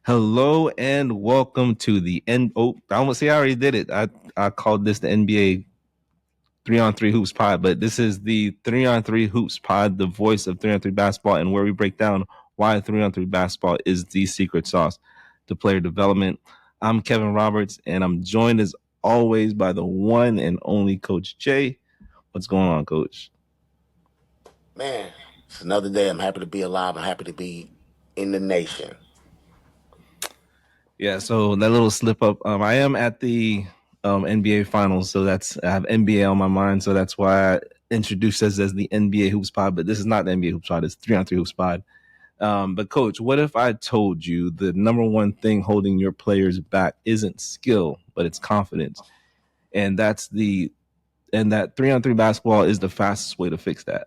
Hello and welcome to the N. Oh, I almost see I already did it. I called this the NBA 3-on-3 Hoops Pod, but this is the 3-on-3 Hoops Pod, the voice of 3-on-3 basketball, and where we break down why 3-on-3 basketball is the secret sauce to player development. I'm Kevin Roberts, and I'm joined as always by the one and only Coach Jay. What's going on, Coach? Man, it's another day. I'm happy to be alive. I'm happy to be in the nation. Yeah, so that little slip up. I am at the NBA Finals, so I have NBA on my mind, so that's why I introduced us as the NBA Hoops Pod. But this is not the NBA Hoops Pod; it's 3-on-3 Hoops Pod. But Coach, what if I told you the number one thing holding your players back isn't skill, but it's confidence, and that 3-on-3 basketball is the fastest way to fix that.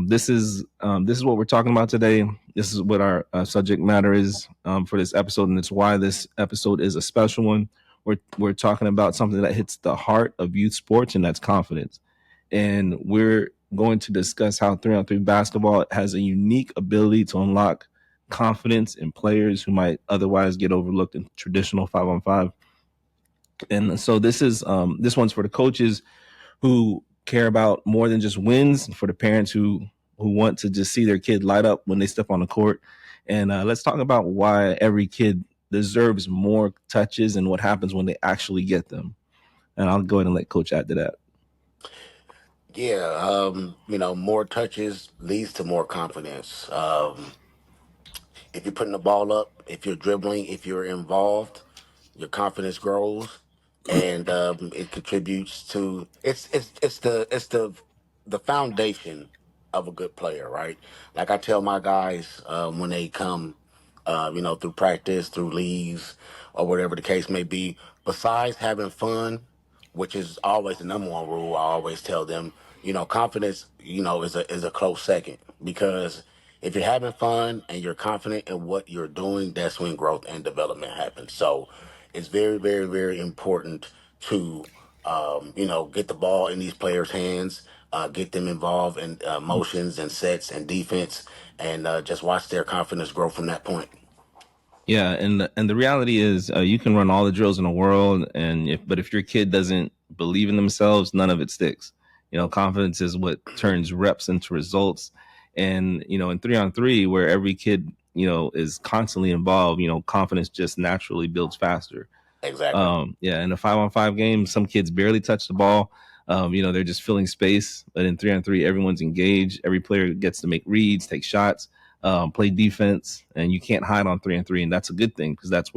This is what we're talking about today. This is what our subject matter is for this episode, and it's why this episode is a special one. We're talking about something that hits the heart of youth sports, and that's confidence. And we're going to discuss how 3-on-3 basketball has a unique ability to unlock confidence in players who might otherwise get overlooked in traditional 5-on-5. And so this one's for the coaches who care about more than just wins, for the parents who want to just see their kid light up when they step on the court. And let's talk about why every kid deserves more touches and what happens when they actually get them. And I'll go ahead and let Coach add to that. Yeah, more touches leads to more confidence. If you're putting the ball up, if you're dribbling, if you're involved, your confidence grows, and it contributes to it's the foundation of a good player, right? Like I tell my guys when they come, through practice, through leagues, or whatever the case may be. Besides having fun, which is always the number one rule, I always tell them, confidence, is a close second because if you're having fun and you're confident in what you're doing, that's when growth and development happens. So it's very, very, very important to, get the ball in these players' hands, get them involved in motions and sets and defense, and just watch their confidence grow from that point. Yeah, and the reality is, you can run all the drills in the world, and if your kid doesn't believe in themselves, none of it sticks. Confidence is what turns reps into results. And in 3-on-3, where every kid is constantly involved, confidence just naturally builds faster. Exactly. Yeah, in a 5-on-5 game, some kids barely touch the ball. They're just filling space. But in 3-on-3, everyone's engaged. Every player gets to make reads, take shots, play defense, and you can't hide on 3-on-3, and that's a good thing because that's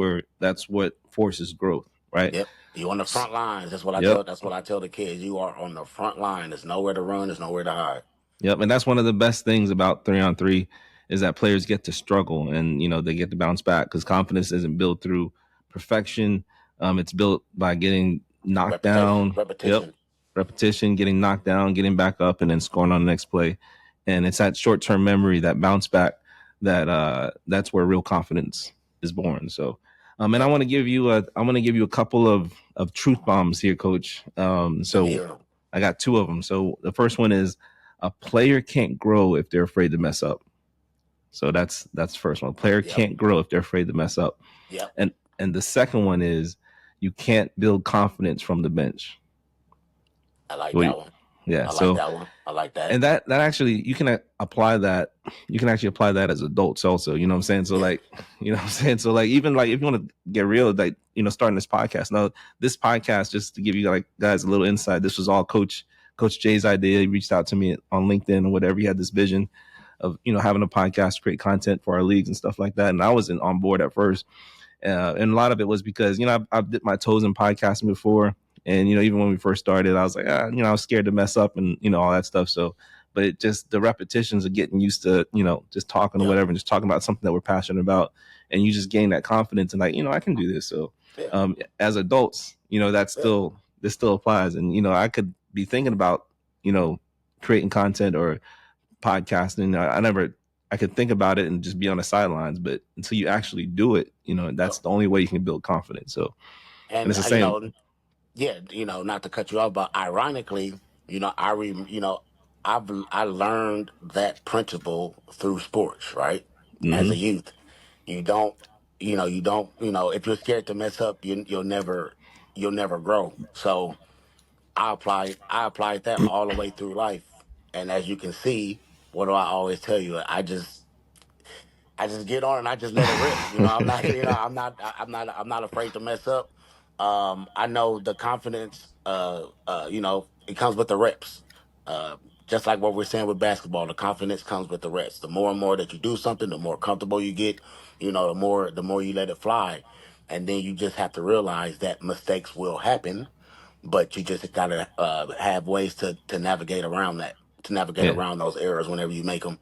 what forces growth, right? Yep. You on the front lines. That's what I Yep. tell. That's what I tell the kids. You are on the front line. There's nowhere to run. There's nowhere to hide. Yep, and that's one of the best things about 3-on-3 is that players get to struggle and they get to bounce back because confidence isn't built through perfection. It's built by getting knocked Reputation. down. Yep, Repetition. repetition, getting knocked down, getting back up, and then scoring on the next play. And it's that short term memory, that bounce back, that's where real confidence is born. So, and Yep. I want to give you a couple of truth bombs here, Coach. Let me So hear them. I got two of them. So the first one is a player can't grow if they're afraid to mess up. So that's the first one. A player Yep. can't grow if they're afraid to mess up. Yep. And the second one is you can't build confidence from the bench. I like Well, that one. yeah. I like So that one. I like that. and that actually you can apply that. You can actually apply that as adults also. You know what I'm saying? So Yeah. like, you know what I'm saying? So like even like if you want to get real, like starting this podcast. Now this podcast, just to give you like guys a little insight, this was all Coach Jay's idea. He reached out to me on LinkedIn or whatever. He had this vision of having a podcast to create content for our leagues and stuff like that. And I wasn't on board at first. And a lot of it was because I've dipped my toes in podcasting before, and even when we first started, I was like, I was scared to mess up and all that stuff. So, but it just the repetitions of getting used to just talking or Yep. whatever, and just talking about something that we're passionate about, and you just gain that confidence and like I can do this. So, Yeah. as adults, Yeah. this still applies, and I could be thinking about creating content or podcasting. I could think about it and just be on the sidelines, but until you actually do it, Yep. that's the only way you can build confidence. So, and And it's the same. yeah, not to cut you off, but ironically, I learned that principle through sports, right? As a Hmm. youth, you don't. You don't, if you're scared to mess up, you'll never grow. So I applied that all the way through life. And as you can see, what do I always tell you? I just get on and I just let it rip. I'm not, I'm not afraid to mess up. I know the confidence, it comes with the reps. Uh, just like what we're saying with basketball, the confidence comes with the reps. The more and more that you do something, the more comfortable you get, the more you let it fly. And then you just have to realize that mistakes will happen, but you just gotta have ways to navigate around that, to navigate Yeah. around those errors whenever you make them.